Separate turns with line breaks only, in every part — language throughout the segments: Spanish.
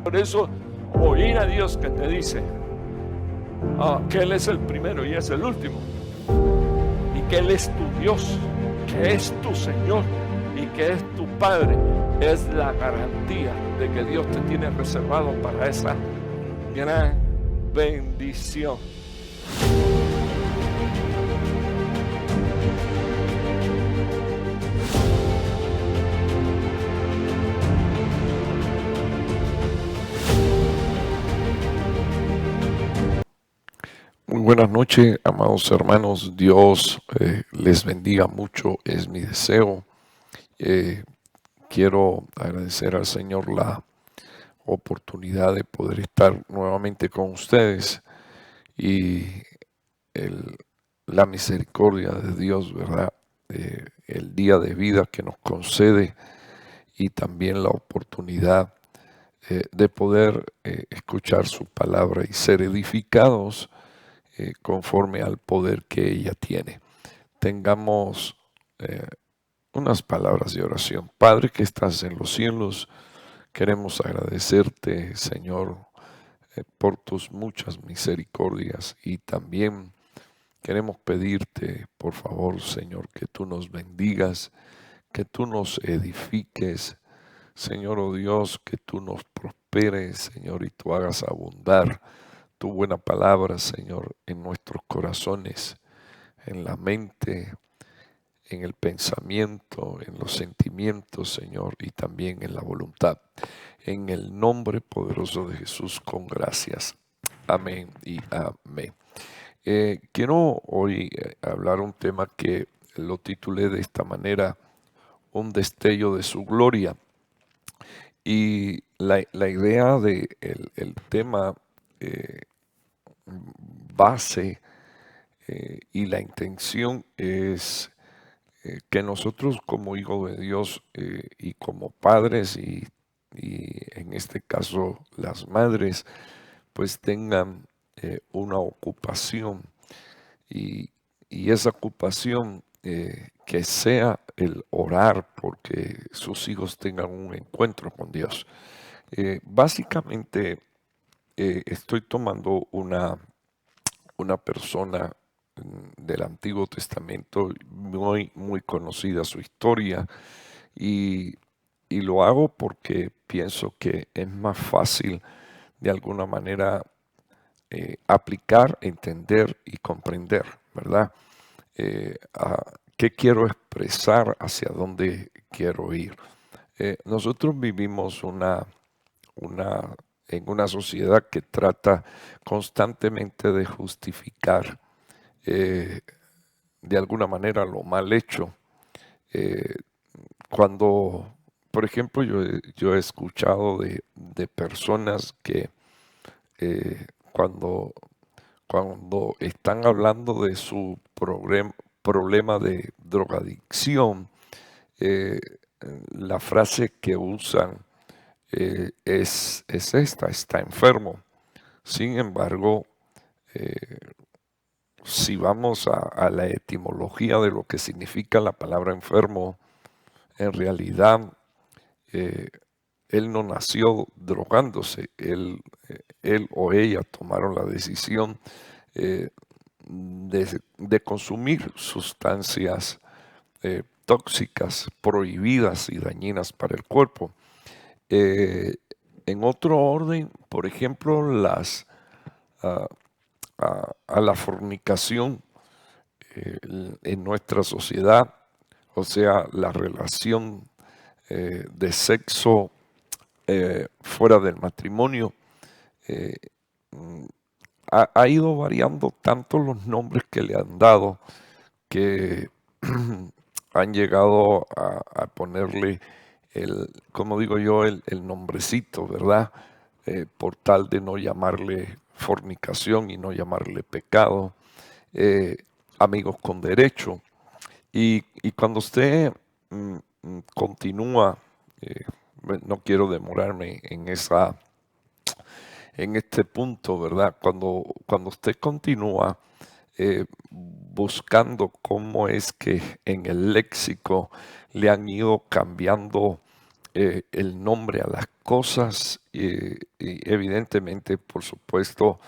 Por eso, oír a Dios que te dice que Él es el primero y es el último, y que Él es tu Dios, que es tu Señor y que es tu Padre, es la garantía de que Dios te tiene reservado para esa gran bendición. Muy buenas noches, amados hermanos. Dios les bendiga mucho, es mi deseo. Eh, Quiero agradecer al Señor la oportunidad de poder estar nuevamente con ustedes y el- la misericordia de Dios, ¿verdad? El día de vida que nos concede y también la oportunidad de poder escuchar su palabra y ser edificados conforme al poder que ella tiene. Tengamos unas palabras de oración. Padre que estás en los cielos, queremos agradecerte, Señor, por tus muchas misericordias y también queremos pedirte, por favor, Señor, que tú nos bendigas, que tú nos edifiques, Señor, oh Dios, que tú nos prosperes, Señor, y tú hagas abundar tu buena palabra, Señor, en nuestros corazones, en la mente, en el pensamiento, en los sentimientos, Señor, y también en la voluntad. En el nombre poderoso de Jesús, con gracias. Amén y amén. Quiero hoy hablar un tema que lo titulé de esta manera, un destello de su gloria. Y la idea de el tema eh, base y la intención es que nosotros como hijos de Dios y como padres y en este caso las madres, pues tengan una ocupación y, y esa ocupación que sea el orar porque sus hijos tengan un encuentro con Dios. Básicamente estoy tomando una persona del Antiguo Testamento, muy conocida su historia, y, y lo hago porque pienso que es más fácil de alguna manera aplicar, entender y comprender, ¿verdad? ¿Qué quiero expresar? ¿Hacia dónde quiero ir? Nosotros vivimos en una sociedad que trata constantemente de justificar eh, de alguna manera lo mal hecho. Eh, Cuando, por ejemplo, yo he escuchado de personas que cuando están hablando de su problema de drogadicción, eh, la frase que usan es esta: está enfermo. Sin embargo, si vamos a la etimología de lo que significa la palabra enfermo, en realidad eh, él no nació drogándose, él o ella tomaron la decisión de consumir sustancias tóxicas, prohibidas y dañinas para el cuerpo. Eh, en otro orden, por ejemplo, a la fornicación en nuestra sociedad, o sea, la relación de sexo fuera del matrimonio, ha ido variando tanto los nombres que le han dado que han llegado a ponerle como digo yo, el nombrecito, ¿verdad? Por tal de no llamarle fornicación y no llamarle pecado, eh, amigos con derecho. Y cuando usted continúa, eh, no quiero demorarme en este punto, ¿verdad? Cuando usted continúa buscando cómo es que en el léxico le han ido cambiando el nombre a las cosas y evidentemente, por supuesto,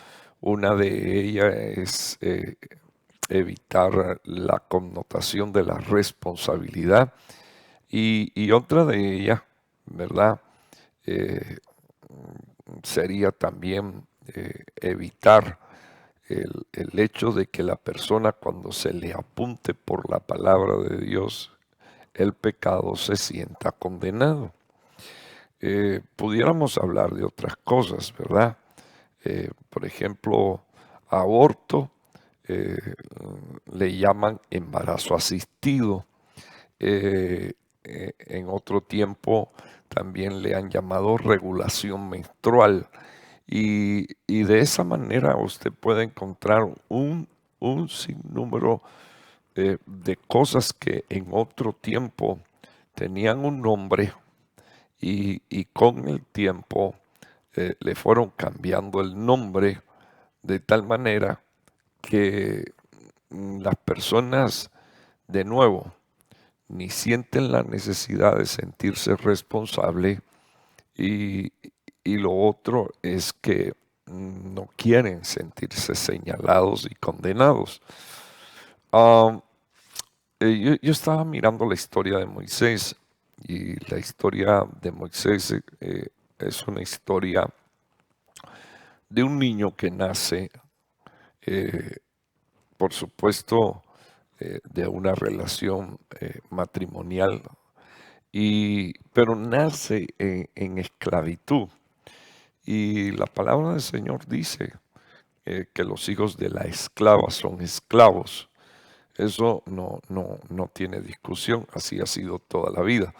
una de ellas es evitar la connotación de la responsabilidad y otra de ellas, ¿verdad? Eh, Sería también evitar el hecho de que la persona cuando se le apunte por la palabra de Dios el pecado se sienta condenado. Pudiéramos hablar de otras cosas, ¿verdad? Por ejemplo, aborto, eh, le llaman embarazo asistido. En otro tiempo también le han llamado regulación menstrual. Y de esa manera usted puede encontrar un sinnúmero de cosas que en otro tiempo tenían un nombre y con el tiempo le fueron cambiando el nombre de tal manera que las personas de nuevo ni sienten la necesidad de sentirse responsable y, y lo otro es que no quieren sentirse señalados y condenados. Ah, yo estaba mirando la historia de Moisés y la historia de Moisés es una historia de un niño que nace, eh, por supuesto, de una relación matrimonial, pero nace en esclavitud. Y la palabra del Señor dice que los hijos de la esclava son esclavos. Eso no tiene discusión, así ha sido toda la vida.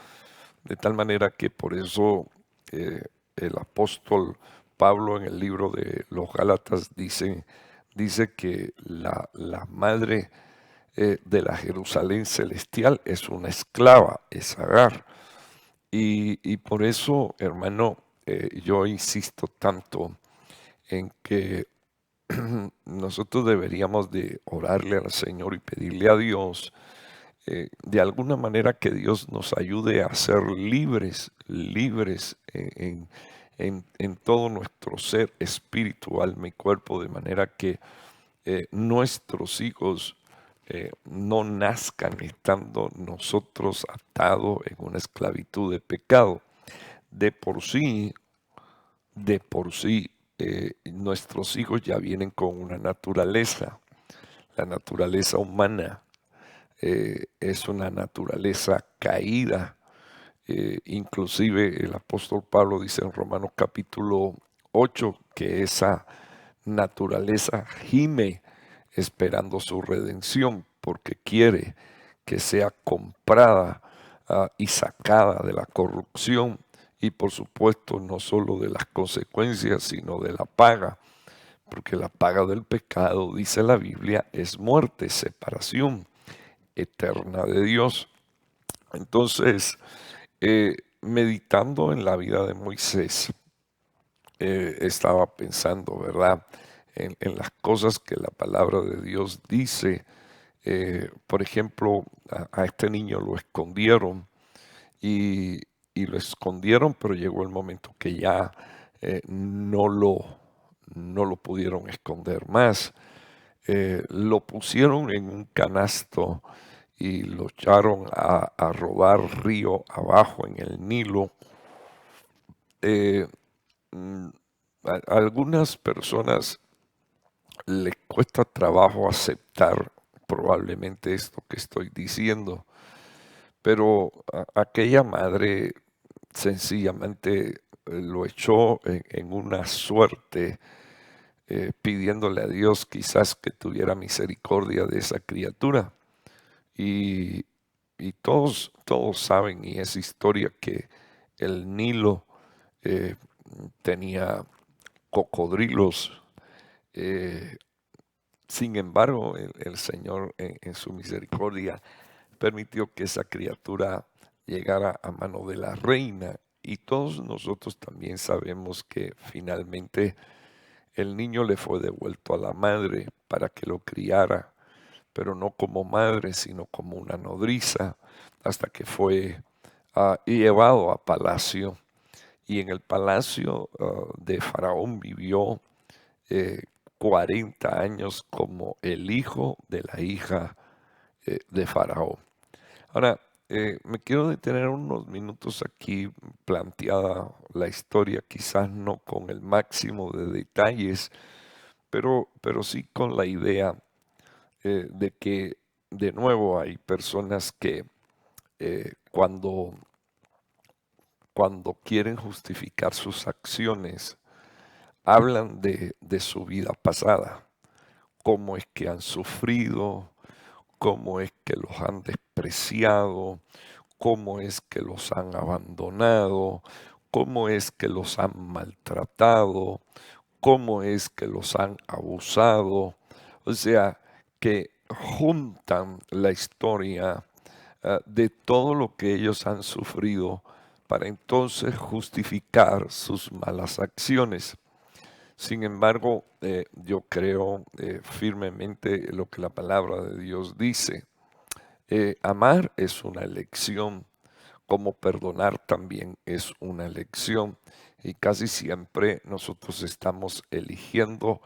De tal manera que por eso el apóstol Pablo en el libro de los Gálatas dice que la madre de la Jerusalén celestial es una esclava, es Agar. Y por eso, hermano, yo insisto tanto en que nosotros deberíamos de orarle al Señor y pedirle a Dios de alguna manera que Dios nos ayude a ser libres, libres en todo nuestro ser, espíritu, alma y cuerpo, de manera que nuestros hijos no nazcan estando nosotros atados en una esclavitud de pecado. De por sí, nuestros hijos ya vienen con una naturaleza. La naturaleza humana es una naturaleza caída. Inclusive el apóstol Pablo dice en Romanos capítulo 8 que esa naturaleza gime esperando su redención porque quiere que sea comprada y sacada de la corrupción y por supuesto no solo de las consecuencias sino de la paga, porque la paga del pecado, dice la Biblia, es muerte, separación eterna de Dios. Entonces, meditando en la vida de Moisés, estaba pensando, ¿verdad? En las cosas que la palabra de Dios dice. Por ejemplo, a este niño lo escondieron y, y lo escondieron, pero llegó el momento que ya no lo pudieron esconder más. Lo pusieron en un canasto y lo echaron a rodar río abajo en el Nilo. Eh, mm, a algunas personas les cuesta trabajo aceptar probablemente esto que estoy diciendo, pero aquella madre sencillamente lo echó en una suerte, pidiéndole a Dios quizás que tuviera misericordia de esa criatura. Y, y todos saben, y es historia, que el Nilo eh, tenía cocodrilos. eh, Sin embargo, el Señor en su misericordia permitió que esa criatura llegara a mano de la reina. Y todos nosotros también sabemos que finalmente el niño le fue devuelto a la madre para que lo criara, pero no como madre, sino como una nodriza, hasta que fue y llevado a palacio. Y en el palacio de Faraón vivió eh, 40 años como el hijo de la hija de Faraón. Ahora, me quiero detener unos minutos aquí planteada la historia, quizás no con el máximo de detalles, pero sí con la idea de que de nuevo hay personas que cuando quieren justificar sus acciones, hablan de su vida pasada, cómo es que han sufrido, cómo es que los han despreciado, cómo es que los han abandonado, cómo es que los han maltratado, cómo es que los han abusado. O sea, que juntan la historia de todo lo que ellos han sufrido para entonces justificar sus malas acciones. Sin embargo, yo creo firmemente lo que la palabra de Dios dice. Amar es una elección, como perdonar también es una elección. Y casi siempre nosotros estamos eligiendo,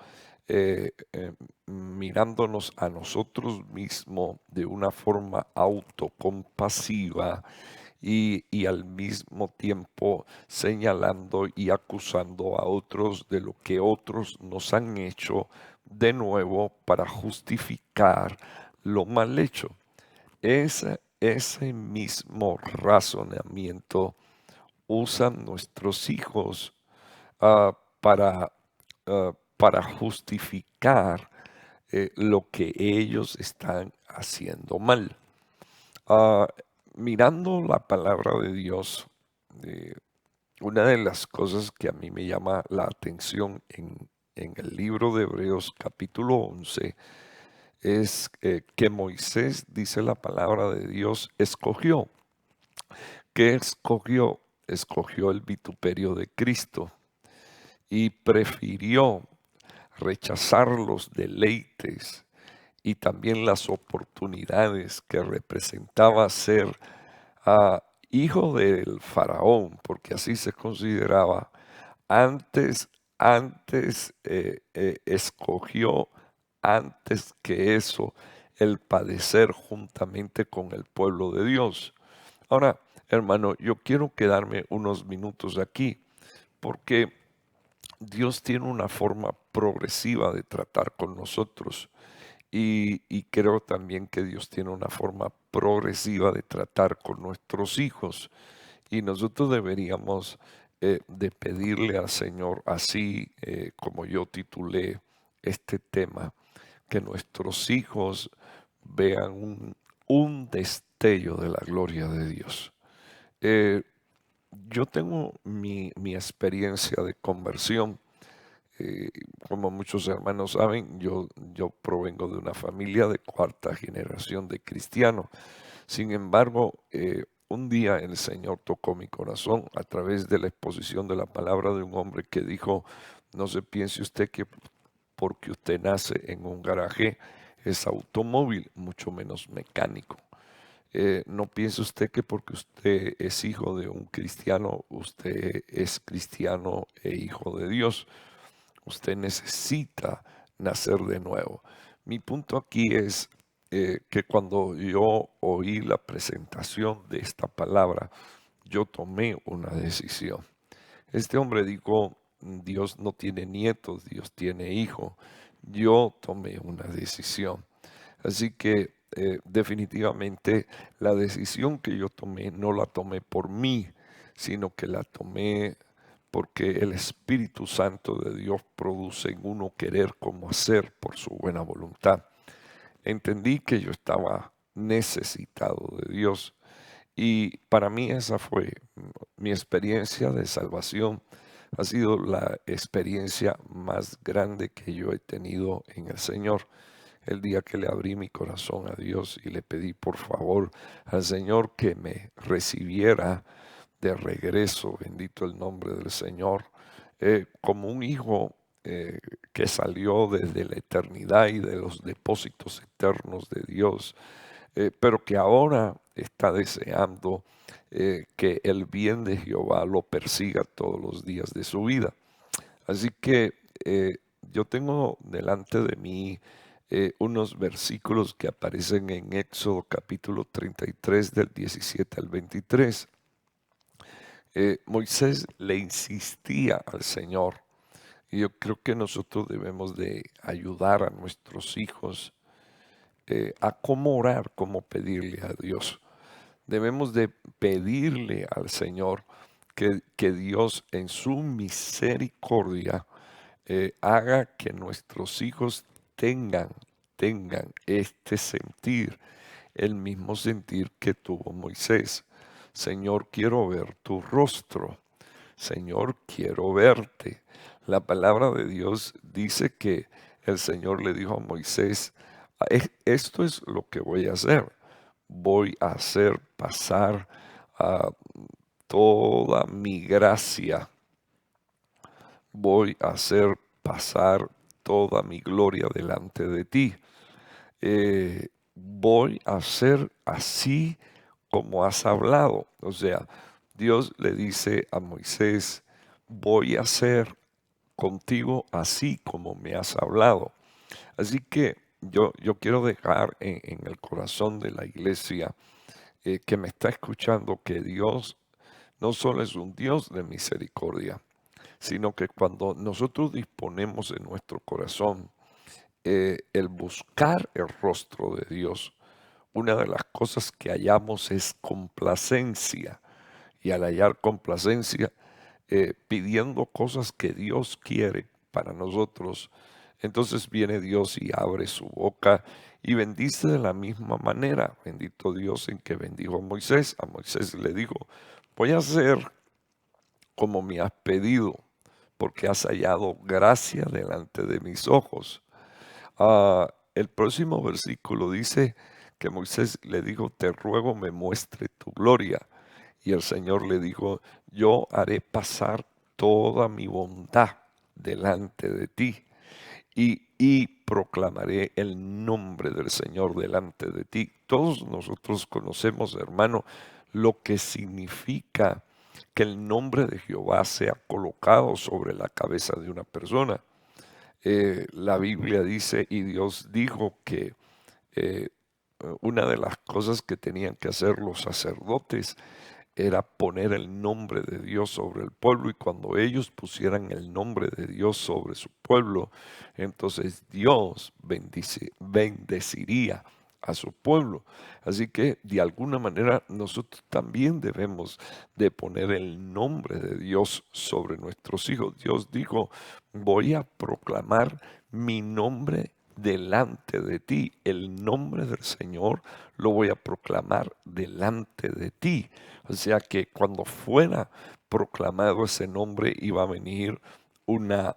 mirándonos a nosotros mismos de una forma autocompasiva y al mismo tiempo señalando y acusando a otros de lo que otros nos han hecho de nuevo para justificar lo mal hecho. Ese mismo razonamiento usan nuestros hijos para, para justificar lo que ellos están haciendo mal. Ah, Mirando la palabra de Dios, eh, una de las cosas que a mí me llama la atención en el libro de Hebreos capítulo 11 es que Moisés, dice la palabra de Dios, escogió. ¿Qué escogió? Escogió el vituperio de Cristo y prefirió rechazar los deleites y también las oportunidades que representaba ser hijo del faraón, porque así se consideraba. Antes, escogió antes que eso el padecer juntamente con el pueblo de Dios. Ahora, hermano, yo quiero quedarme unos minutos aquí porque Dios tiene una forma progresiva de tratar con nosotros y creo también que Dios tiene una forma progresiva de tratar con nuestros hijos y nosotros deberíamos de pedirle al Señor, así como yo titulé este tema, que nuestros hijos vean un destello de la gloria de Dios. Eh, yo tengo mi experiencia de conversión. eh, Como muchos hermanos saben, yo provengo de una familia de cuarta generación de cristianos. Sin embargo, un día el Señor tocó mi corazón a través de la exposición de la palabra de un hombre que dijo, no se piense usted que porque usted nace en un garaje es automóvil, mucho menos mecánico. No piense usted que porque usted es hijo de un cristiano, usted es cristiano e hijo de Dios. Usted necesita nacer de nuevo. Mi punto aquí es que cuando yo oí la presentación de esta palabra, yo tomé una decisión. Este hombre dijo, Dios no tiene nietos, Dios tiene hijos. Yo tomé una decisión. Así que definitivamente la decisión que yo tomé no la tomé por mí, sino que la tomé porque el Espíritu Santo de Dios produce en uno querer como hacer por su buena voluntad. Entendí que yo estaba necesitado de Dios y para mí esa fue mi experiencia de salvación. Ha sido la experiencia más grande que yo he tenido en el Señor. El día que le abrí mi corazón a Dios y le pedí por favor al Señor que me recibiera de regreso, bendito el nombre del Señor, como un hijo que salió desde la eternidad y de los depósitos eternos de Dios. pero que ahora está deseando que el bien de Jehová lo persiga todos los días de su vida. Así que yo tengo delante de mí unos versículos que aparecen en Éxodo capítulo 33 del 17 al 23. Moisés le insistía al Señor, y yo creo que nosotros debemos de ayudar a nuestros hijos a cómo orar, cómo pedirle a Dios. Debemos de pedirle al Señor que Dios en su misericordia haga que nuestros hijos tengan este sentir, el mismo sentir que tuvo Moisés. Señor, quiero ver tu rostro. Señor, quiero verte. La palabra de Dios dice que el Señor le dijo a Moisés, Esto es lo que voy a hacer. Voy a hacer pasar a toda mi gracia. Voy a hacer pasar toda mi gloria delante de ti. Voy a hacer así como has hablado. O sea, Dios le dice a Moisés, voy a hacer contigo así como me has hablado. Así que yo quiero dejar en el corazón de la iglesia que me está escuchando que Dios no solo es un Dios de misericordia, sino que cuando nosotros disponemos en nuestro corazón el buscar el rostro de Dios, una de las cosas que hallamos es complacencia. Y al hallar complacencia, pidiendo cosas que Dios quiere para nosotros, entonces viene Dios y abre su boca y bendice de la misma manera. Bendito Dios en que bendijo a Moisés. A Moisés le dijo, voy a hacer como me has pedido, porque has hallado gracia delante de mis ojos. El próximo versículo dice que Moisés le dijo, te ruego me muestre tu gloria. Y el Señor le dijo, yo haré pasar toda mi bondad delante de ti y proclamaré el nombre del Señor delante de ti. Todos nosotros conocemos, hermano, lo que significa que el nombre de Jehová sea colocado sobre la cabeza de una persona. La Biblia dice, y Dios dijo que eh, una de las cosas que tenían que hacer los sacerdotes era poner el nombre de Dios sobre el pueblo, y cuando ellos pusieran el nombre de Dios sobre su pueblo, entonces Dios bendeciría a su pueblo. Así que de alguna manera nosotros también debemos de poner el nombre de Dios sobre nuestros hijos. Dios dijo, voy a proclamar mi nombre delante de ti. El nombre del Señor lo voy a proclamar delante de ti. O sea que cuando fuera proclamado ese nombre iba a venir una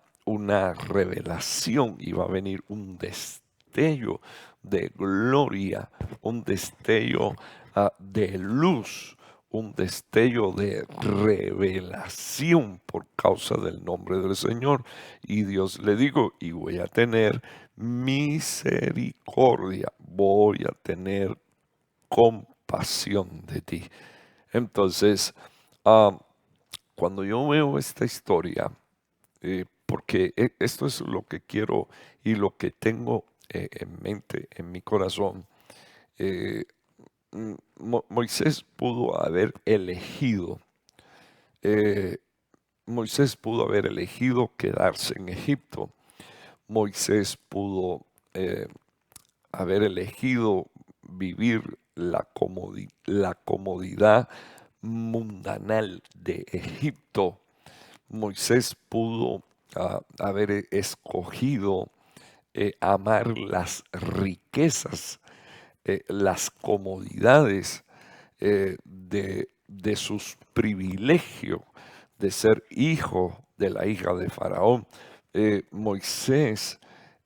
revelación, iba a venir un destello de gloria, un destello de luz, un destello de revelación por causa del nombre del Señor. Y Dios le dijo, y voy a tener misericordia, voy a tener compasión de ti. Entonces, cuando yo veo esta historia, porque esto es lo que quiero y lo que tengo en mente, en mi corazón, eh, Moisés pudo haber elegido, eh, Moisés pudo haber elegido quedarse en Egipto. Moisés pudo haber elegido vivir la comodidad mundanal de Egipto. Moisés pudo haber escogido amar las riquezas, las comodidades de sus privilegios de ser hijo de la hija de Faraón. Moisés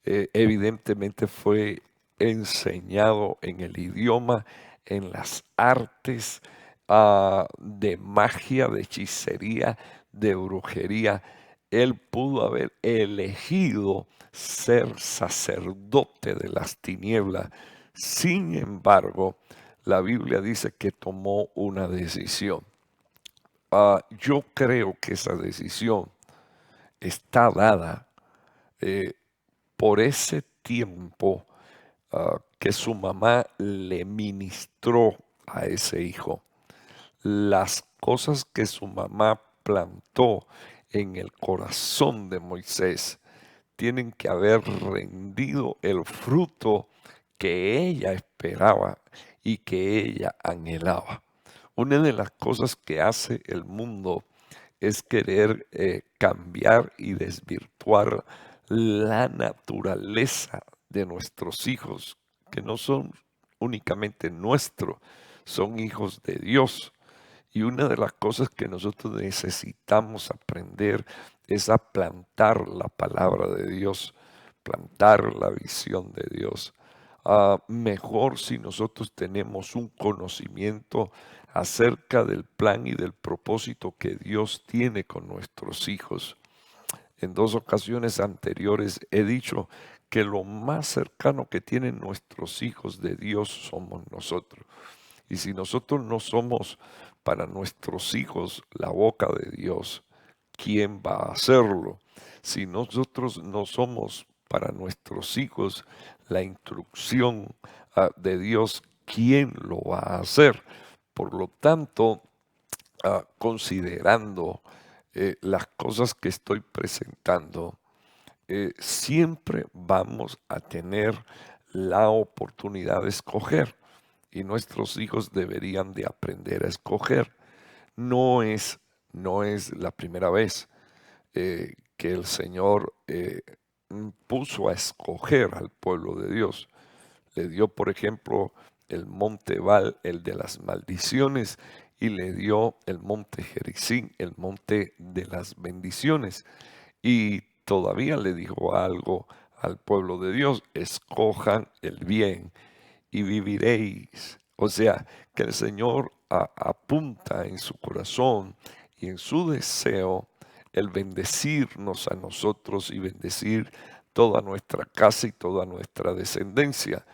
evidentemente fue enseñado en el idioma, en las artes de magia, de hechicería, de brujería. Él pudo haber elegido ser sacerdote de las tinieblas Sin embargo, la Biblia dice que tomó una decisión. Yo creo que esa decisión está dada eh, por ese tiempo que su mamá le ministró a ese hijo. Las cosas que su mamá plantó en el corazón de Moisés tienen que haber rendido el fruto que ella esperaba y que ella anhelaba. Una de las cosas que hace el mundo es querer cambiar y desvirtuar la naturaleza de nuestros hijos, que no son únicamente nuestros, son hijos de Dios. Y una de las cosas que nosotros necesitamos aprender es a plantar la palabra de Dios, plantar la visión de Dios. Mejor si nosotros tenemos un conocimiento acerca del plan y del propósito que Dios tiene con nuestros hijos. En 2 ocasiones anteriores he dicho que lo más cercano que tienen nuestros hijos de Dios somos nosotros. Y si nosotros no somos para nuestros hijos la boca de Dios, ¿quién va a hacerlo? Si nosotros no somos para nuestros hijos la instrucción de Dios, ¿quién lo va a hacer? Por lo tanto, considerando las cosas que estoy presentando, siempre vamos a tener la oportunidad de escoger y nuestros hijos deberían de aprender a escoger. No es, no es la primera vez que el Señor puso a escoger al pueblo de Dios. Le dio, por ejemplo, el monte Ebal, el de las maldiciones, y le dio el monte Gerizim, el monte de las bendiciones. Y todavía le dijo algo al pueblo de Dios: escojan el bien y viviréis. O sea, que el Señor apunta en su corazón y en su deseo el bendecirnos a nosotros y bendecir toda nuestra casa y toda nuestra descendencia.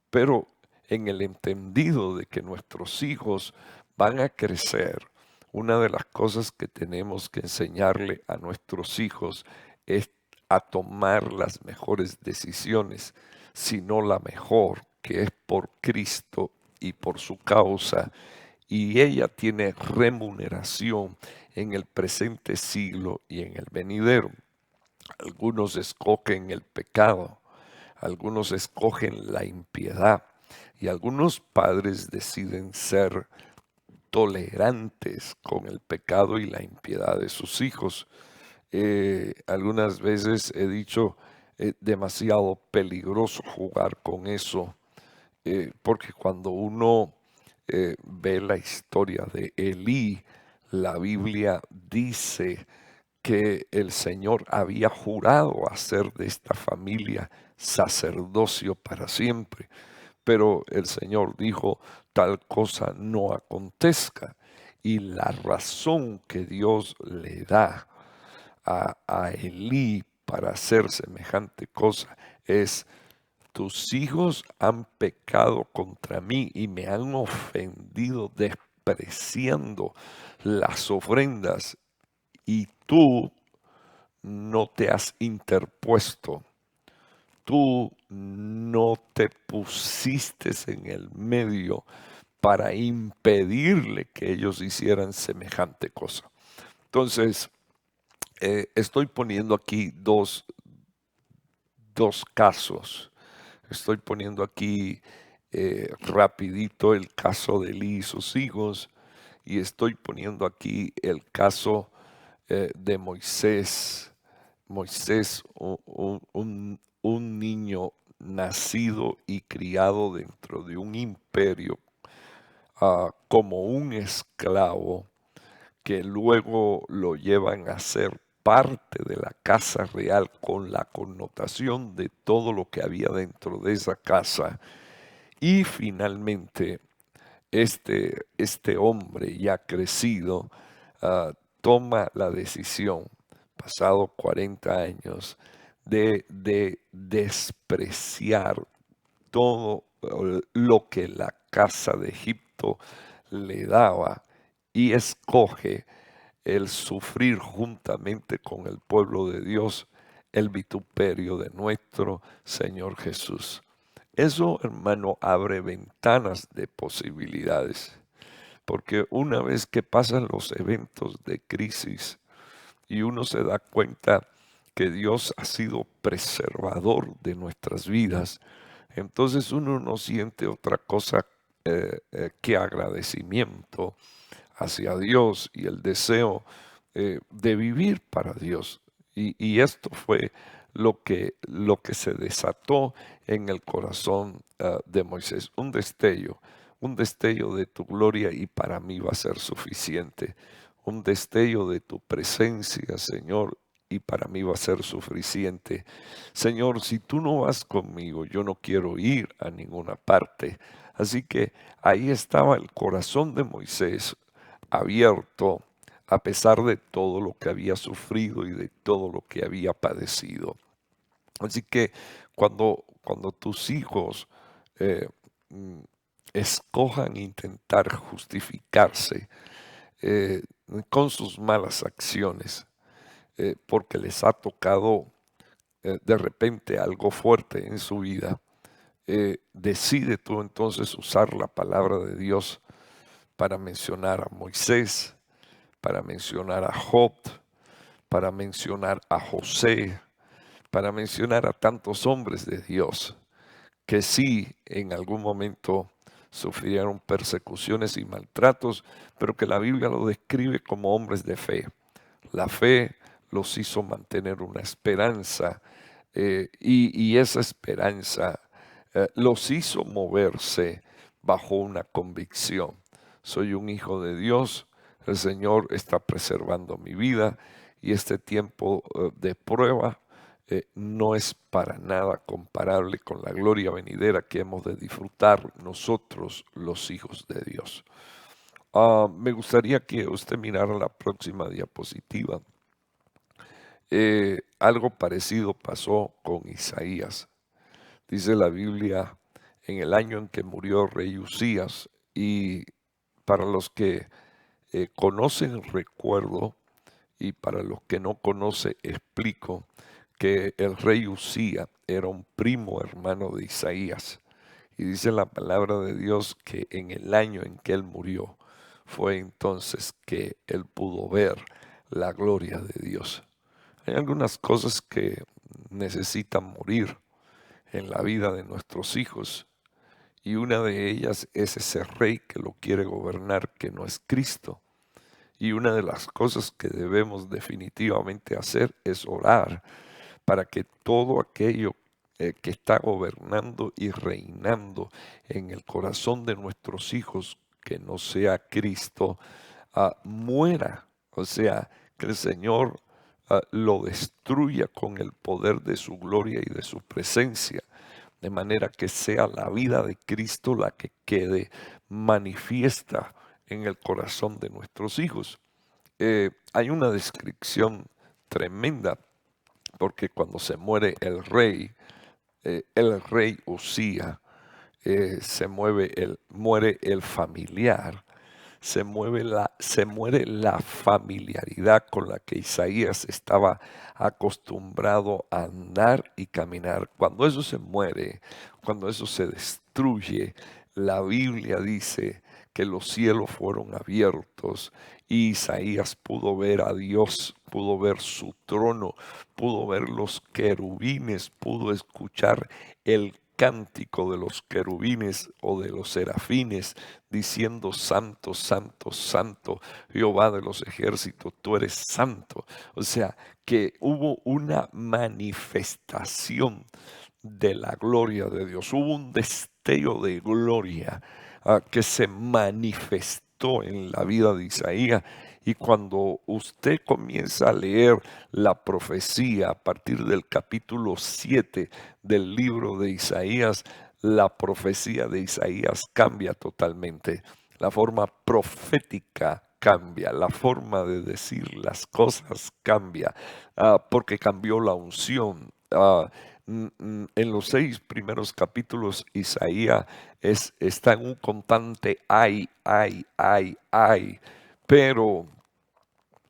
Pero en el entendido de que nuestros hijos van a crecer, una de las cosas que tenemos que enseñarle a nuestros hijos es a tomar las mejores decisiones, si no la mejor, que es por Cristo y por su causa, y ella tiene remuneración en el presente siglo y en el venidero. Algunos escogen el pecado, algunos escogen la impiedad, y algunos padres deciden ser tolerantes con el pecado y la impiedad de sus hijos. Algunas veces he dicho, demasiado peligroso jugar con eso, porque cuando uno ve la historia de Elí, la Biblia dice que el Señor había jurado hacer de esta familia sacerdocio para siempre, pero el Señor dijo: tal cosa no acontezca. Y la razón que Dios le da a Elí para hacer semejante cosa es: tus hijos han pecado contra mí y me han ofendido despreciando las ofrendas, y tú no te has interpuesto, tú no te pusiste en el medio para impedirle que ellos hicieran semejante cosa. Entonces, estoy poniendo aquí dos casos. Estoy poniendo aquí rapidito el caso de Elí y sus hijos, y estoy poniendo aquí el caso de Moisés. Moisés, un niño nacido y criado dentro de un imperio, como un esclavo, que luego lo llevan a ser parte de la casa real, con la connotación de todo lo que había dentro de esa casa. Y finalmente este hombre ya crecido toma la decisión, pasado 40 años, de despreciar todo lo que la casa de Egipto le daba y escoge el sufrir juntamente con el pueblo de Dios el vituperio de nuestro Señor Jesús. Eso, hermano, abre ventanas de posibilidades, porque una vez que pasan los eventos de crisis y uno se da cuenta que Dios ha sido preservador de nuestras vidas, entonces uno no siente otra cosa que agradecimiento hacia Dios y el deseo de vivir para Dios. Y esto fue lo que se desató en el corazón de Moisés, un destello de tu gloria y para mí va a ser suficiente, un destello de tu presencia, Señor, y para mí va a ser suficiente. Señor, si tú no vas conmigo, yo no quiero ir a ninguna parte. Así que ahí estaba el corazón de Moisés abierto a pesar de todo lo que había sufrido y de todo lo que había padecido. Así que cuando tus hijos eh, mm, escojan intentar justificarse eh, con sus malas acciones, porque les ha tocado de repente algo fuerte en su vida, decide tú entonces usar la palabra de Dios para mencionar a Moisés, para mencionar a Job, para mencionar a José, para mencionar a tantos hombres de Dios que sí en algún momento sufrieron persecuciones y maltratos, pero que la Biblia lo describe como hombres de fe. La fe los hizo mantener una esperanza y esa esperanza los hizo moverse bajo una convicción. Soy un hijo de Dios, el Señor está preservando mi vida y este tiempo de prueba no es para nada comparable con la gloria venidera que hemos de disfrutar nosotros los hijos de Dios. Me gustaría que usted mirara la próxima diapositiva. Algo parecido pasó con Isaías. Dice la Biblia en el año en que murió rey Usías, y para los que conocen recuerdo y para los que no conocen explico que el rey Usías era un primo hermano de Isaías. Y dice la palabra de Dios que en el año en que él murió fue entonces que él pudo ver la gloria de Dios. Hay algunas cosas que necesitan morir en la vida de nuestros hijos y una de ellas es ese rey que lo quiere gobernar que no es Cristo. Y una de las cosas que debemos definitivamente hacer es orar para que todo aquello que está gobernando y reinando en el corazón de nuestros hijos, que no sea Cristo, muera. O sea, que el Señor lo destruya con el poder de su gloria y de su presencia, de manera que sea la vida de Cristo la que quede manifiesta en el corazón de nuestros hijos. Hay una descripción tremenda, porque cuando se muere el rey Usía, muere el familiar, se muere la familiaridad con la que Isaías estaba acostumbrado a andar y caminar. Cuando eso se muere, cuando eso se destruye, la Biblia dice que los cielos fueron abiertos y Isaías pudo ver a Dios, pudo ver su trono, pudo ver los querubines, pudo escuchar el cántico de los querubines o de los serafines diciendo santo, santo, santo, Jehová de los ejércitos, tú eres santo. O sea, que hubo una manifestación de la gloria de Dios, hubo un destello de gloria que se manifestó en la vida de Isaías. Y cuando usted comienza a leer la profecía a partir del capítulo 7 del libro de Isaías, la profecía de Isaías cambia totalmente. La forma profética cambia, la forma de decir las cosas cambia, porque cambió la unción. En los 6 primeros capítulos, Isaías está en un constante ay, ay, ay, ay, pero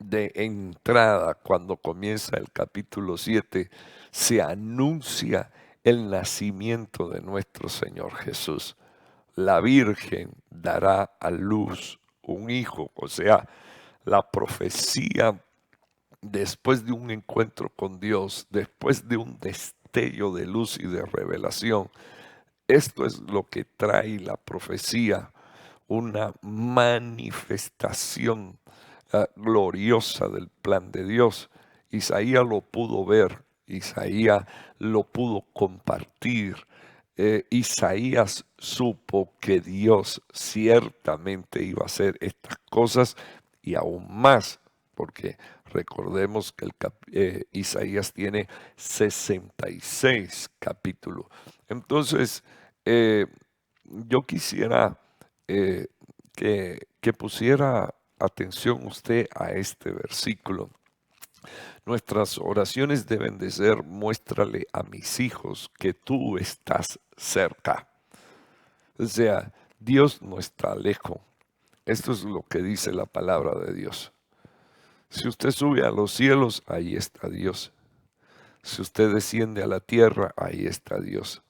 de entrada, cuando comienza el capítulo 7, se anuncia el nacimiento de nuestro Señor Jesús. La Virgen dará a luz un hijo, o sea, la profecía después de un encuentro con Dios, después de un destello de luz y de revelación. Esto es lo que trae la profecía, una manifestación gloriosa del plan de Dios. Isaías lo pudo ver, Isaías lo pudo compartir. Isaías supo que Dios ciertamente iba a hacer estas cosas y aún más, porque recordemos que Isaías tiene 66 capítulos. Entonces, eh, yo quisiera que pusiera atención usted a este versículo. Nuestras oraciones deben de ser: muéstrale a mis hijos que tú estás cerca. O sea, Dios no está lejos. Esto es lo que dice la palabra de Dios. Si usted sube a los cielos, ahí está Dios. Si usted desciende a la tierra, ahí está Dios.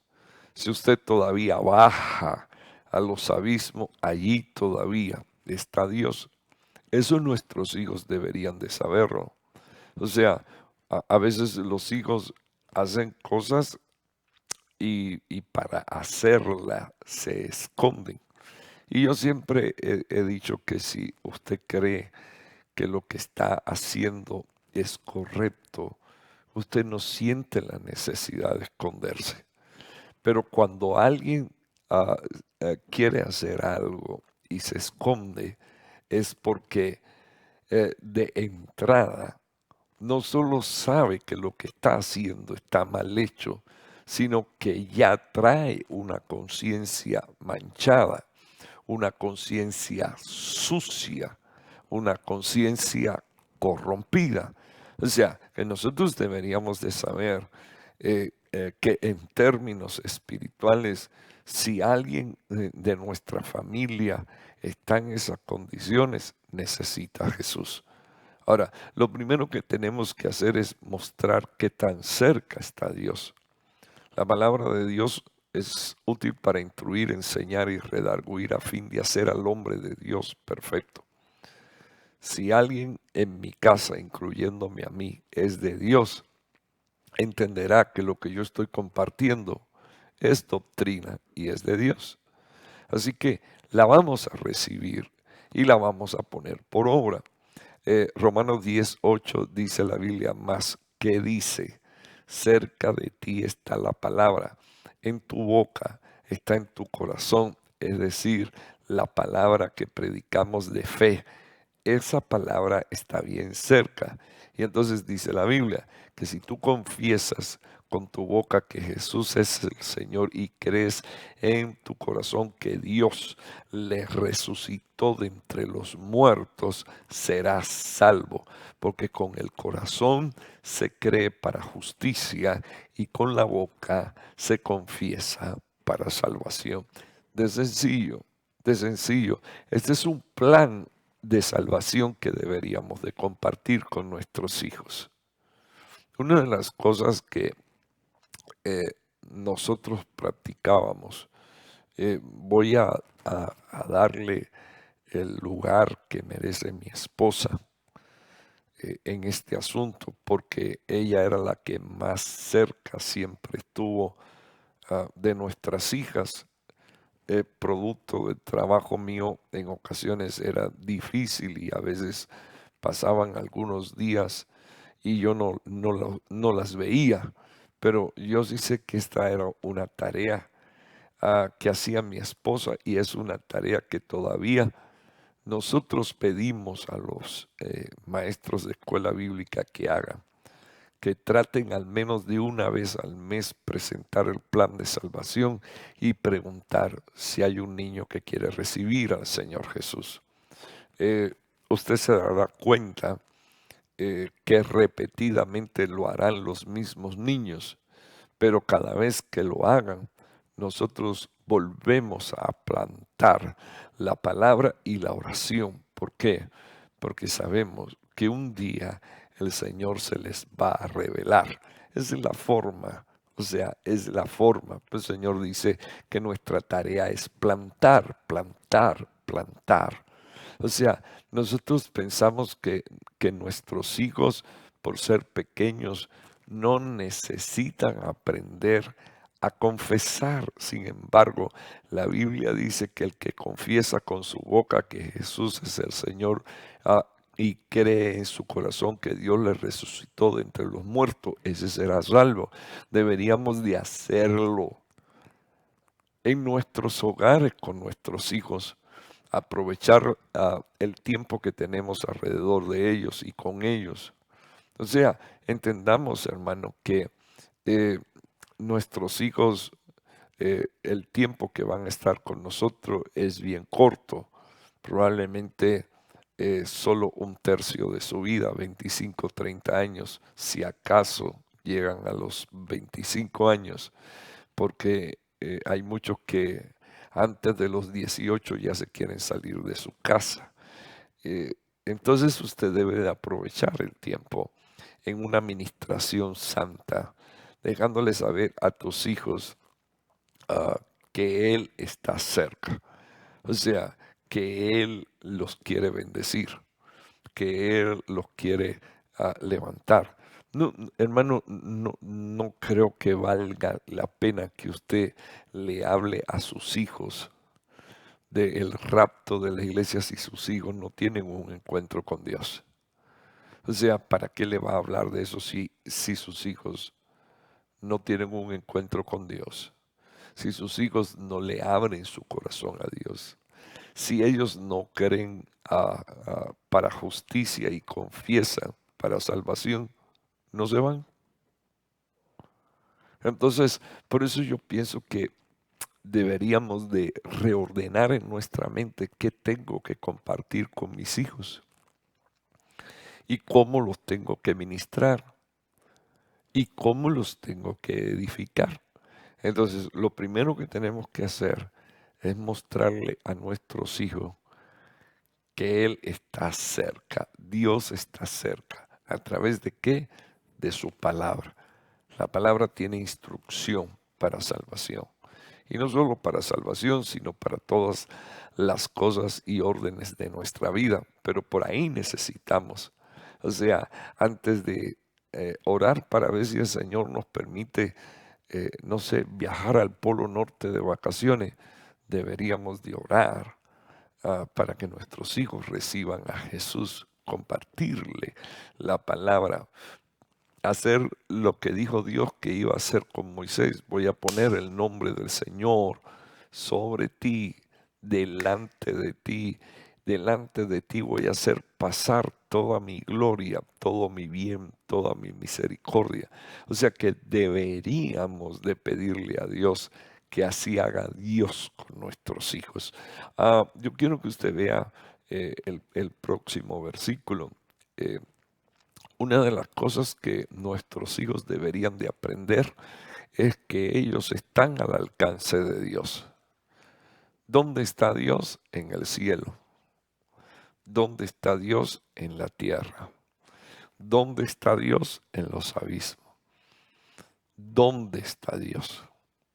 Si usted todavía baja a los abismos, allí todavía está Dios. Eso nuestros hijos deberían de saberlo. O sea, a veces los hijos hacen cosas y para hacerla se esconden. Y yo siempre he dicho que si usted cree que lo que está haciendo es correcto, usted no siente la necesidad de esconderse. Pero cuando alguien quiere hacer algo y se esconde, es porque de entrada no solo sabe que lo que está haciendo está mal hecho, sino que ya trae una conciencia manchada, una conciencia sucia, una conciencia corrompida. O sea, que nosotros deberíamos de saber que en términos espirituales, si alguien de nuestra familia está en esas condiciones, necesita a Jesús. Ahora, lo primero que tenemos que hacer es mostrar qué tan cerca está Dios. La palabra de Dios es útil para instruir, enseñar y redarguir a fin de hacer al hombre de Dios perfecto. Si alguien en mi casa, incluyéndome a mí, es de Dios, entenderá que lo que yo estoy compartiendo es doctrina y es de Dios. Así que la vamos a recibir y la vamos a poner por obra. Romanos 10:8 dice la Biblia: más que dice, cerca de ti está la palabra, en tu boca, está en tu corazón, es decir, la palabra que predicamos de fe. Esa palabra está bien cerca. Y entonces dice la Biblia que si tú confiesas con tu boca que Jesús es el Señor y crees en tu corazón que Dios le resucitó de entre los muertos, serás salvo. Porque con el corazón se cree para justicia y con la boca se confiesa para salvación. De sencillo, de sencillo. Este es un plan de salvación que deberíamos de compartir con nuestros hijos. Una de las cosas que nosotros practicábamos, voy a darle el lugar que merece mi esposa en este asunto, porque ella era la que más cerca siempre estuvo de nuestras hijas. Producto del trabajo mío, en ocasiones era difícil y a veces pasaban algunos días y yo no las veía, pero yo sí sé que esta era una tarea que hacía mi esposa y es una tarea que todavía nosotros pedimos a los maestros de escuela bíblica que hagan, que traten al menos de una vez al mes presentar el plan de salvación y preguntar si hay un niño que quiere recibir al Señor Jesús. Usted se dará cuenta que repetidamente lo harán los mismos niños, pero cada vez que lo hagan, nosotros volvemos a plantar la palabra y la oración. ¿Por qué? Porque sabemos que un día el Señor se les va a revelar. Esa es la forma, o sea, es la forma. El Señor dice que nuestra tarea es plantar, plantar, plantar. O sea, nosotros pensamos que nuestros hijos, por ser pequeños, no necesitan aprender a confesar. Sin embargo, la Biblia dice que el que confiesa con su boca que Jesús es el Señor, y cree en su corazón que Dios le resucitó de entre los muertos, ese será salvo. Deberíamos de hacerlo en nuestros hogares con nuestros hijos, aprovechar el tiempo que tenemos alrededor de ellos y con ellos. O sea, entendamos, hermano, que eh, nuestros hijos, el tiempo que van a estar con nosotros es bien corto, probablemente solo un tercio de su vida, 25, 30 años, si acaso llegan a los 25 años, porque hay muchos que antes de los 18 ya se quieren salir de su casa. Eh, entonces usted debe de aprovechar el tiempo en una administración santa, dejándole saber a tus hijos que Él está cerca. O sea, que Él los quiere bendecir, que Él los quiere levantar. No, hermano, no creo que valga la pena que usted le hable a sus hijos del rapto de la iglesia si sus hijos no tienen un encuentro con Dios. O sea, ¿para qué le va a hablar de eso si sus hijos no tienen un encuentro con Dios? Si sus hijos no le abren su corazón a Dios, si ellos no creen para justicia y confiesan para salvación, no se van. Entonces, por eso yo pienso que deberíamos de reordenar en nuestra mente qué tengo que compartir con mis hijos y cómo los tengo que ministrar y cómo los tengo que edificar. Entonces, lo primero que tenemos que hacer es mostrarle a nuestros hijos que Él está cerca, Dios está cerca. ¿A través de qué? De su palabra. La palabra tiene instrucción para salvación. Y no solo para salvación, sino para todas las cosas y órdenes de nuestra vida. Pero por ahí necesitamos. O sea, antes de orar para ver si el Señor nos permite, no sé, viajar al Polo Norte de vacaciones, deberíamos de orar para que nuestros hijos reciban a Jesús, compartirle la palabra, hacer lo que dijo Dios que iba a hacer con Moisés. Voy a poner el nombre del Señor sobre ti, delante de ti. Delante de ti voy a hacer pasar toda mi gloria, todo mi bien, toda mi misericordia. O sea que deberíamos de pedirle a Dios que así haga Dios con nuestros hijos. Yo quiero que usted vea el próximo versículo. Eh, una de las cosas que nuestros hijos deberían de aprender es que ellos están al alcance de Dios. ¿Dónde está Dios? En el cielo. ¿Dónde está Dios? En la tierra. ¿Dónde está Dios? En los abismos. ¿Dónde está Dios?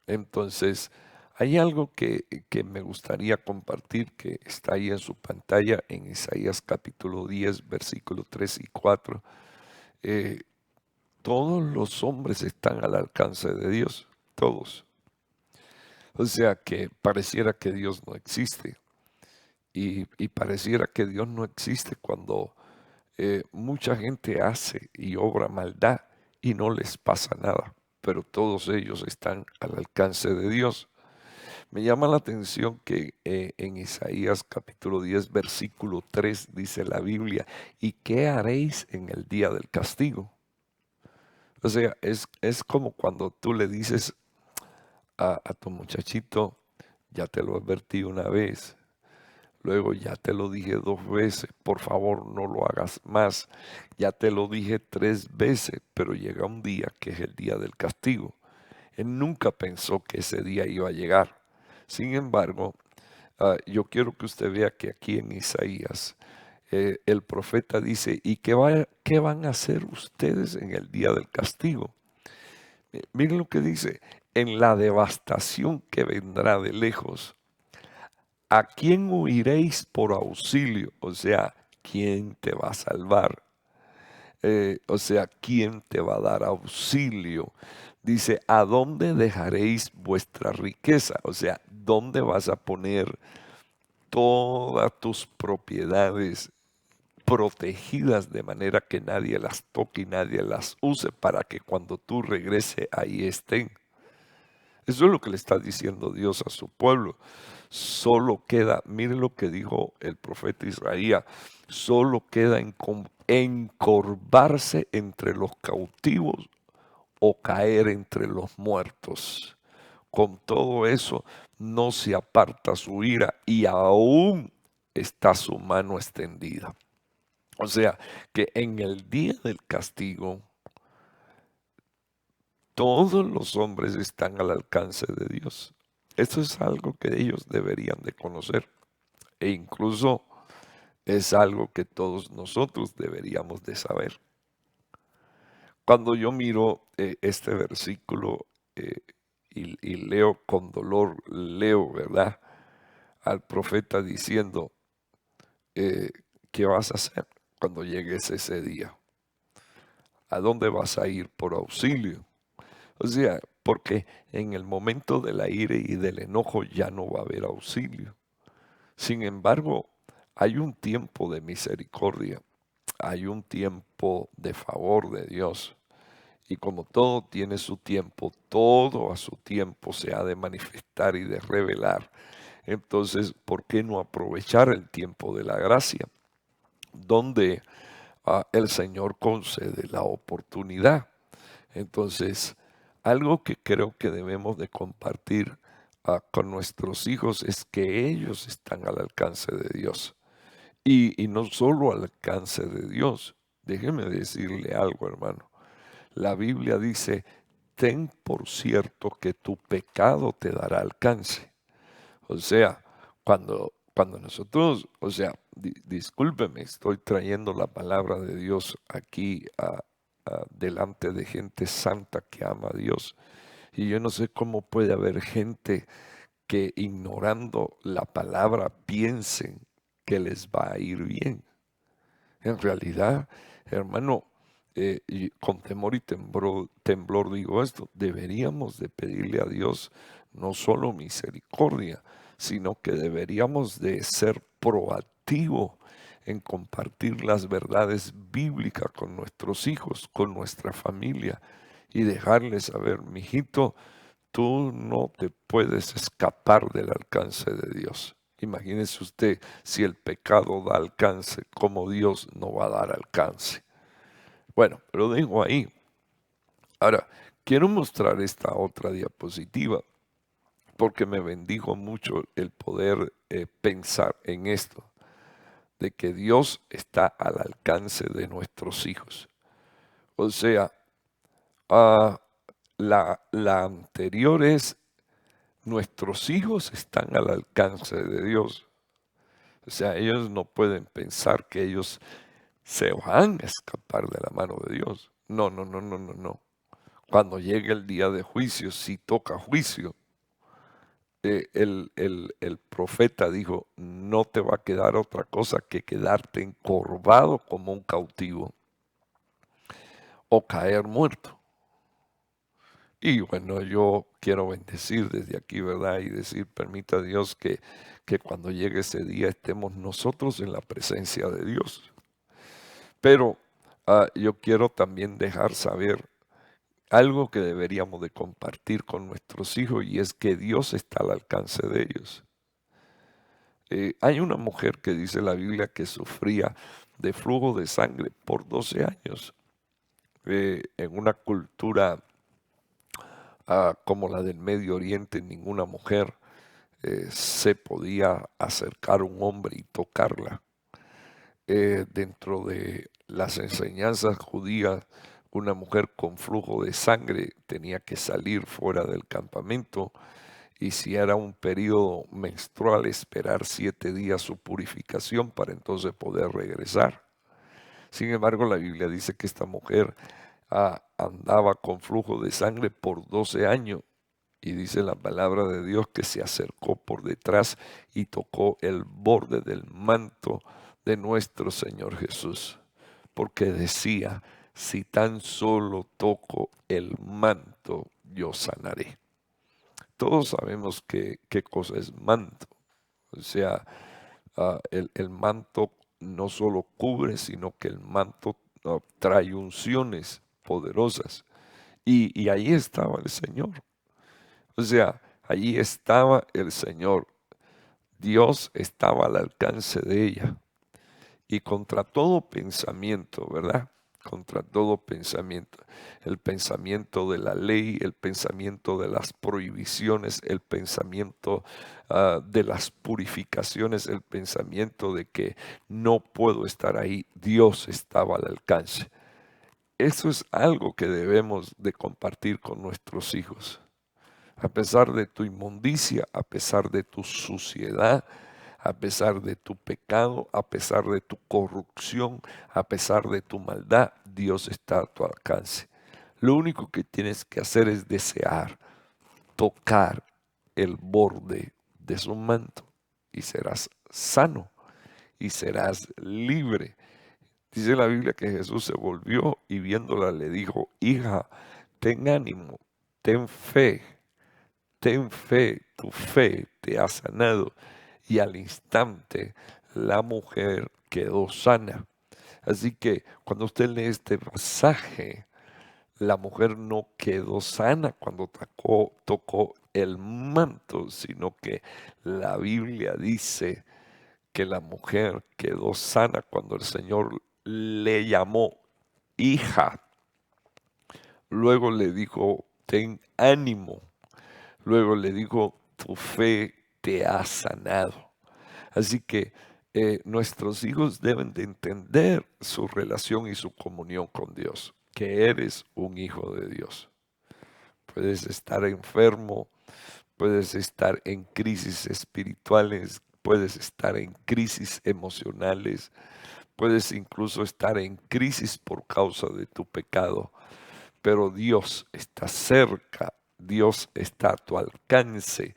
Entonces, hay algo que me gustaría compartir que está ahí en su pantalla en Isaías capítulo 10, versículos 3 y 4. Todos los hombres están al alcance de Dios, todos. O sea que pareciera que Dios no existe. Y pareciera que Dios no existe cuando mucha gente hace y obra maldad y no les pasa nada. Pero todos ellos están al alcance de Dios. Me llama la atención que en Isaías capítulo 10, versículo 3 dice la Biblia, ¿y qué haréis en el día del castigo? O sea, es como cuando tú le dices a tu muchachito, ya te lo advertí una vez, luego ya te lo dije 2 veces, por favor no lo hagas más, ya te lo dije 3 veces, pero llega un día que es el día del castigo. Él nunca pensó que ese día iba a llegar. Sin embargo, yo quiero que usted vea que aquí en Isaías, el profeta dice, ¿y qué van a hacer ustedes en el día del castigo? Miren lo que dice, en la devastación que vendrá de lejos, ¿a quién huiréis por auxilio? O sea, ¿quién te va a salvar? O sea, ¿quién te va a dar auxilio? Dice, ¿a dónde dejaréis vuestra riqueza? O sea, ¿dónde vas a poner todas tus propiedades protegidas de manera que nadie las toque y nadie las use para que cuando tú regrese ahí estén? Eso es lo que le está diciendo Dios a su pueblo. Solo queda, mire lo que dijo el profeta Isaías, solo queda encorvarse entre los cautivos o caer entre los muertos. Con todo eso no se aparta su ira y aún está su mano extendida. O sea que en el día del castigo, todos los hombres están al alcance de Dios. Esto es algo que ellos deberían de conocer e incluso es algo que todos nosotros deberíamos de saber. Cuando yo miro este versículo y leo con dolor, leo, ¿verdad? Al profeta diciendo, eh, ¿qué vas a hacer cuando llegues ese día? ¿A dónde vas a ir por auxilio? O sea, porque en el momento de la ira y del enojo ya no va a haber auxilio. Sin embargo, hay un tiempo de misericordia, hay un tiempo de favor de Dios. Y como todo tiene su tiempo, todo a su tiempo se ha de manifestar y de revelar. Entonces, ¿por qué no aprovechar el tiempo de la gracia? Donde el Señor concede la oportunidad. Entonces, algo que creo que debemos de compartir con nuestros hijos es que ellos están al alcance de Dios. Y no solo al alcance de Dios. Déjeme decirle algo, hermano. La Biblia dice, ten por cierto que tu pecado te dará alcance. O sea, cuando nosotros, o sea, discúlpeme, estoy trayendo la palabra de Dios aquí delante de gente santa que ama a Dios. Y yo no sé cómo puede haber gente que ignorando la palabra piensen que les va a ir bien. En realidad, hermano, y con temor y temblor digo esto, deberíamos de pedirle a Dios no solo misericordia, sino que deberíamos de ser proactivos en compartir las verdades bíblicas con nuestros hijos, con nuestra familia y dejarles saber, mijito, tú no te puedes escapar del alcance de Dios. Imagínese usted si el pecado da alcance, ¿cómo Dios no va a dar alcance? Bueno, lo dejo ahí. Ahora, quiero mostrar esta otra diapositiva porque me bendijo mucho el poder pensar en esto, de que Dios está al alcance de nuestros hijos. O sea, ah, la anterior es, nuestros hijos están al alcance de Dios. O sea, ellos no pueden pensar que ellos se van a escapar de la mano de Dios. No, no, no, no, no, no. Cuando llegue el día de juicio, si toca juicio, el profeta dijo, no te va a quedar otra cosa que quedarte encorvado como un cautivo o caer muerto. Y bueno, yo quiero bendecir desde aquí, ¿verdad? Y decir, permita Dios que cuando llegue ese día estemos nosotros en la presencia de Dios. Pero yo quiero también dejar saber algo que deberíamos de compartir con nuestros hijos y es que Dios está al alcance de ellos. Hay una mujer que dice la Biblia que sufría de flujo de sangre por 12 años en una cultura como la del Medio Oriente. Ninguna mujer se podía acercar a un hombre y tocarla. Dentro de las enseñanzas judías, una mujer con flujo de sangre tenía que salir fuera del campamento y si era un periodo menstrual esperar 7 días su purificación para entonces poder regresar. Sin embargo, la Biblia dice que esta mujer andaba con flujo de sangre por 12 años y dice la palabra de Dios que se acercó por detrás y tocó el borde del manto de nuestro Señor Jesús, porque decía, si tan solo toco el manto, yo sanaré. Todos sabemos qué cosa es manto. O sea, el manto no solo cubre, sino que el manto trae unciones poderosas. Y ahí estaba el Señor. O sea, allí estaba el Señor. Dios estaba al alcance de ella. Y contra todo pensamiento, ¿verdad? Contra todo pensamiento. El pensamiento de la ley, el pensamiento de las prohibiciones, el pensamiento de las purificaciones, el pensamiento de que no puedo estar ahí. Dios estaba al alcance. Eso es algo que debemos de compartir con nuestros hijos. A pesar de tu inmundicia, a pesar de tu suciedad, a pesar de tu pecado, a pesar de tu corrupción, a pesar de tu maldad, Dios está a tu alcance. Lo único que tienes que hacer es desear, tocar el borde de su manto y serás sano y serás libre. Dice la Biblia que Jesús se volvió y viéndola le dijo, hija, ten ánimo, ten fe. Ten fe, tu fe te ha sanado. Y al instante la mujer quedó sana. Así que cuando usted lee este pasaje, la mujer no quedó sana cuando tocó el manto, sino que la Biblia dice que la mujer quedó sana cuando el Señor le llamó hija. Luego le dijo, ten ánimo. Luego le dijo, tu fe te ha sanado. Así que nuestros hijos deben de entender su relación y su comunión con Dios, que eres un hijo de Dios. Puedes estar enfermo, puedes estar en crisis espirituales, puedes estar en crisis emocionales, puedes incluso estar en crisis por causa de tu pecado, pero Dios está cerca, Dios está a tu alcance.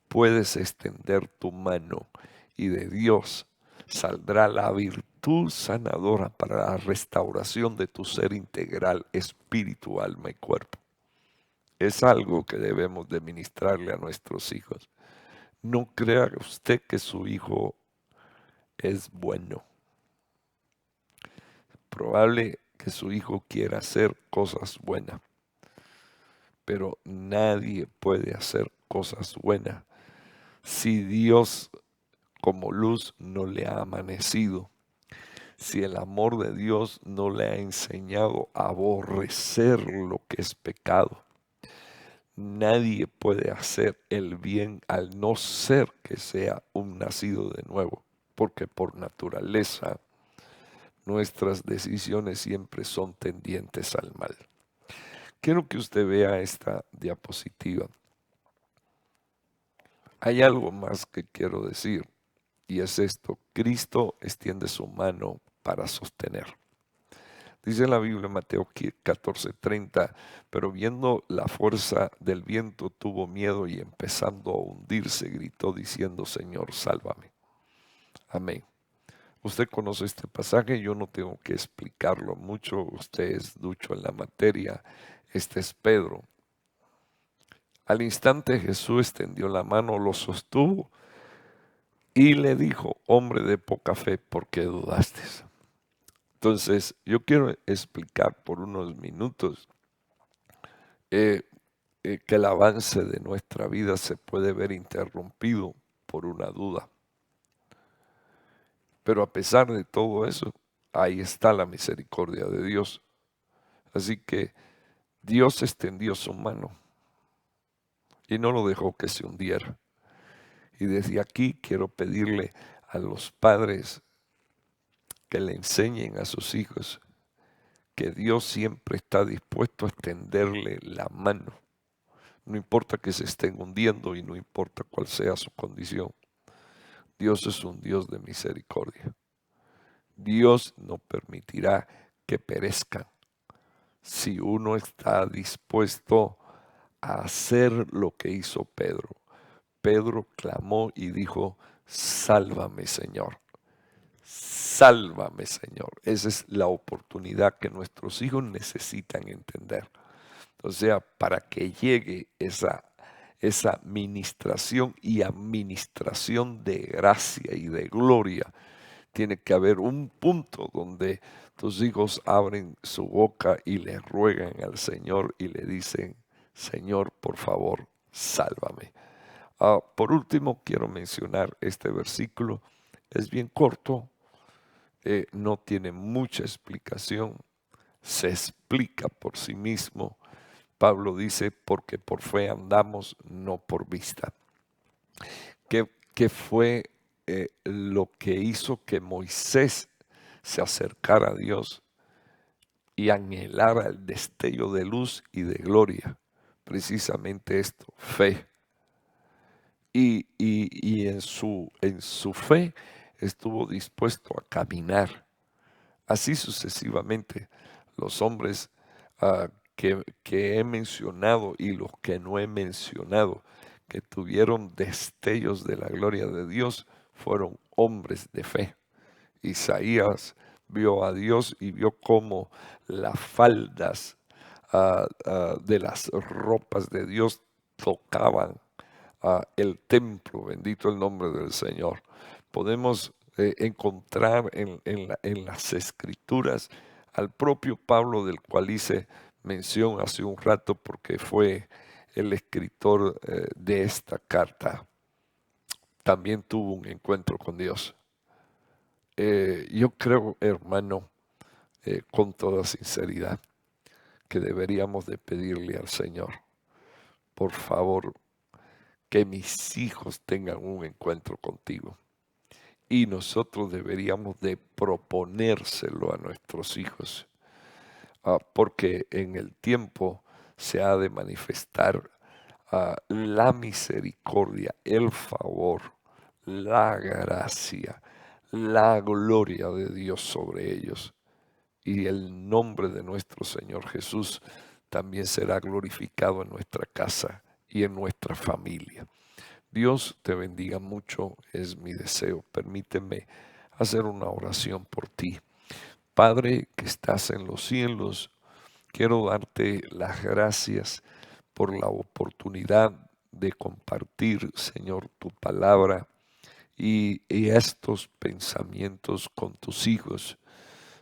Puedes extender tu mano y de Dios saldrá la virtud sanadora para la restauración de tu ser integral, espíritu, alma y cuerpo. Es algo que debemos de ministrarle a nuestros hijos. No crea usted que su hijo es bueno. Probable que su hijo quiera hacer cosas buenas, pero nadie puede hacer cosas buenas si Dios como luz no le ha amanecido, si el amor de Dios no le ha enseñado a aborrecer lo que es pecado. Nadie puede hacer el bien al no ser que sea un nacido de nuevo, porque por naturaleza nuestras decisiones siempre son tendientes al mal. Quiero que usted vea esta diapositiva. Hay algo más que quiero decir y es esto: Cristo extiende su mano para sostener. Dice la Biblia en Mateo 14:30, pero viendo la fuerza del viento tuvo miedo y empezando a hundirse gritó diciendo, Señor, sálvame. Amén. Usted conoce este pasaje, yo no tengo que explicarlo mucho, usted es ducho en la materia. Este es Pedro. Al instante Jesús extendió la mano, lo sostuvo y le dijo, hombre de poca fe, ¿por qué dudaste? Entonces, yo quiero explicar por unos minutos eh, que el avance de nuestra vida se puede ver interrumpido por una duda. Pero a pesar de todo eso, ahí está la misericordia de Dios. Así que Dios extendió su mano y no lo dejó que se hundiera. Y desde aquí quiero pedirle a los padres que le enseñen a sus hijos que Dios siempre está dispuesto a extenderle la mano. No importa que se estén hundiendo y no importa cuál sea su condición. Dios es un Dios de misericordia. Dios no permitirá que perezcan si uno está dispuesto a hacer lo que hizo Pedro. Pedro clamó y dijo: sálvame, Señor. Sálvame, Señor. Esa es la oportunidad que nuestros hijos necesitan entender. O sea, para que llegue esa ministración y administración de gracia y de gloria, tiene que haber un punto donde tus hijos abren su boca y le ruegan al Señor y le dicen: Señor, por favor, sálvame. Por último, quiero mencionar este versículo. Es bien corto, no tiene mucha explicación, se explica por sí mismo. Pablo dice: porque por fe andamos, no por vista. ¿Qué fue lo que hizo que Moisés se acercara a Dios y anhelara el destello de luz y de gloria? Precisamente esto: fe. Y en su fe estuvo dispuesto a caminar. Así sucesivamente, los hombres que he mencionado y los que no he mencionado, que tuvieron destellos de la gloria de Dios, fueron hombres de fe. Isaías vio a Dios y vio cómo las faldas de las ropas de Dios tocaban el templo. Bendito el nombre del Señor. Podemos encontrar en las Escrituras al propio Pablo, del cual hice mención hace un rato porque fue el escritor de esta carta. También tuvo un encuentro con Dios. Yo creo, hermano, con toda sinceridad, que deberíamos de pedirle al Señor: por favor, que mis hijos tengan un encuentro contigo. Y nosotros deberíamos de proponérselo a nuestros hijos, porque en el tiempo se ha de manifestar la misericordia, el favor, la gracia, la gloria de Dios sobre ellos. Y el nombre de nuestro Señor Jesús también será glorificado en nuestra casa y en nuestra familia. Dios te bendiga mucho, es mi deseo. Permíteme hacer una oración por ti. Padre que estás en los cielos, quiero darte las gracias por la oportunidad de compartir, Señor, tu palabra y estos pensamientos con tus hijos.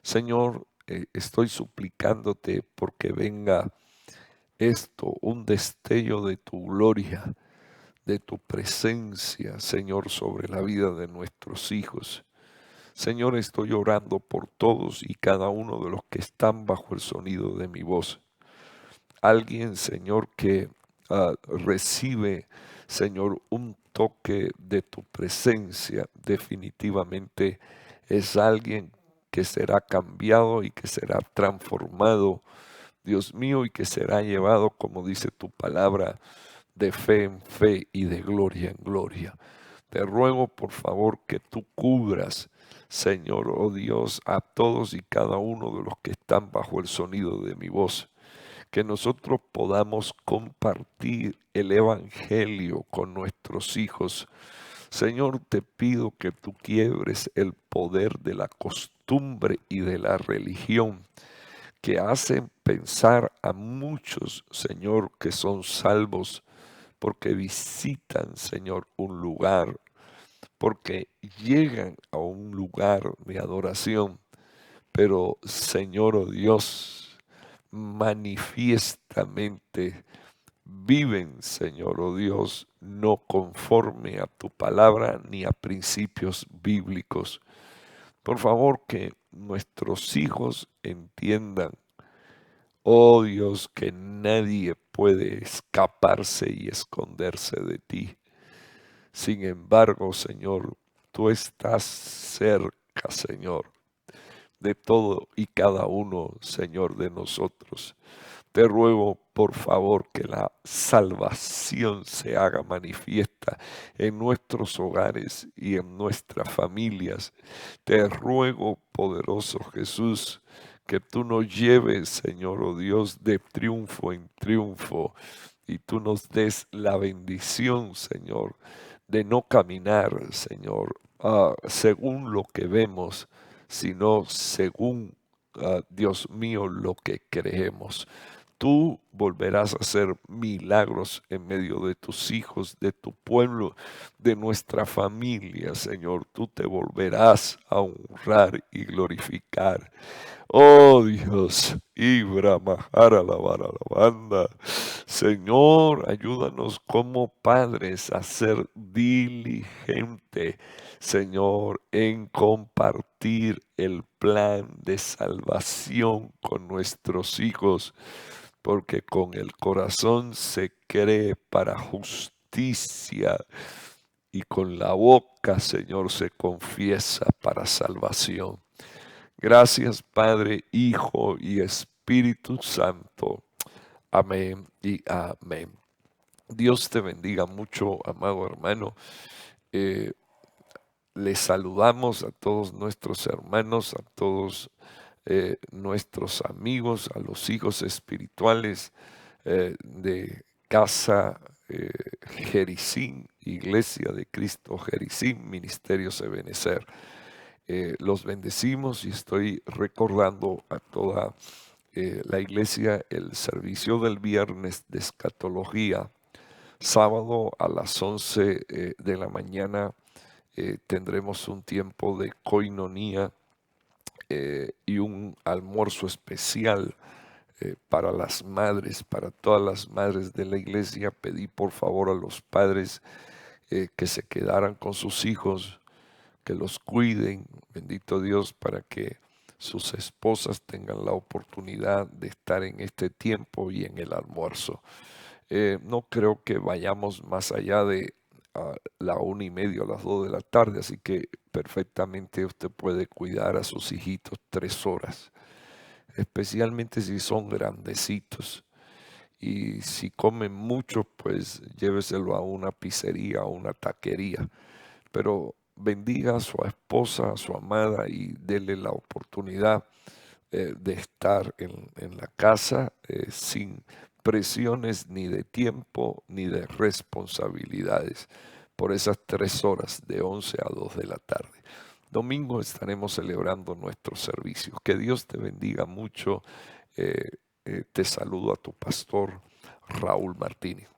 Señor, estoy suplicándote porque venga esto, un destello de tu gloria, de tu presencia, Señor, sobre la vida de nuestros hijos. Señor, estoy orando por todos y cada uno de los que están bajo el sonido de mi voz. Alguien, Señor, que recibe, Señor, un toque de tu presencia, definitivamente es alguien que será cambiado y que será transformado, Dios mío, y que será llevado, como dice tu palabra, de fe en fe y de gloria en gloria. Te ruego, por favor, que tú cubras, Señor, oh Dios, a todos y cada uno de los que están bajo el sonido de mi voz. Que nosotros podamos compartir el evangelio con nuestros hijos. Señor, te pido que tú quiebres el poder de la costumbre y de la religión que hacen pensar a muchos, Señor, que son salvos porque visitan, Señor, un lugar, porque llegan a un lugar de adoración. Pero, Señor, oh Dios, manifiestamente viven, Señor, oh Dios, no conforme a tu palabra ni a principios bíblicos. Por favor, que nuestros hijos entiendan, oh Dios, que nadie puede escaparse y esconderse de ti. Sin embargo, Señor, tú estás cerca, Señor. de todo y cada uno, Señor, de nosotros. Te ruego, por favor, que la salvación se haga manifiesta en nuestros hogares y en nuestras familias. Te ruego, poderoso Jesús, que tú nos lleves, Señor, oh Dios, de triunfo en triunfo, y tú nos des la bendición, Señor, de no caminar, Señor, según lo que vemos, sino según, Dios mío, lo que creemos. Tú volverás a hacer milagros en medio de tus hijos, de tu pueblo, de nuestra familia, Señor. Tú te volverás a honrar y glorificar. Oh Dios, Ibra Mahara la vara la banda. Señor, ayúdanos como padres a ser diligente, Señor, en compartir el plan de salvación con nuestros hijos, porque con el corazón se cree para justicia y con la boca, Señor, se confiesa para salvación. Gracias, Padre, Hijo y Espíritu Santo. Amén y amén. Dios te bendiga mucho, amado hermano. Eh, Les saludamos a todos nuestros hermanos, a todos nuestros amigos, a los hijos espirituales de Casa Jericín, Iglesia de Cristo Jericín, Ministerios Ebenezer. Los bendecimos y estoy recordando a toda la iglesia el servicio del viernes de escatología. Sábado a las 11 de la mañana tendremos un tiempo de coinonía y un almuerzo especial para las madres, para todas las madres de la iglesia. Pedí por favor a los padres que se quedaran con sus hijos, que los cuiden, bendito Dios, para que sus esposas tengan la oportunidad de estar en este tiempo y en el almuerzo. No creo que vayamos más allá de la 1:30 o las 2 de la tarde, así que perfectamente usted puede cuidar a sus hijitos 3 horas, especialmente si son grandecitos. Y si comen mucho, pues lléveselo a una pizzería o una taquería. Pero bendiga a su esposa, a su amada, y dele la oportunidad de estar en la casa sin presiones ni de tiempo ni de responsabilidades por esas 3 horas de 11 a 2 de la tarde. Domingo estaremos celebrando nuestros servicios. Que Dios te bendiga mucho. Te saludo a tu pastor Raúl Martínez.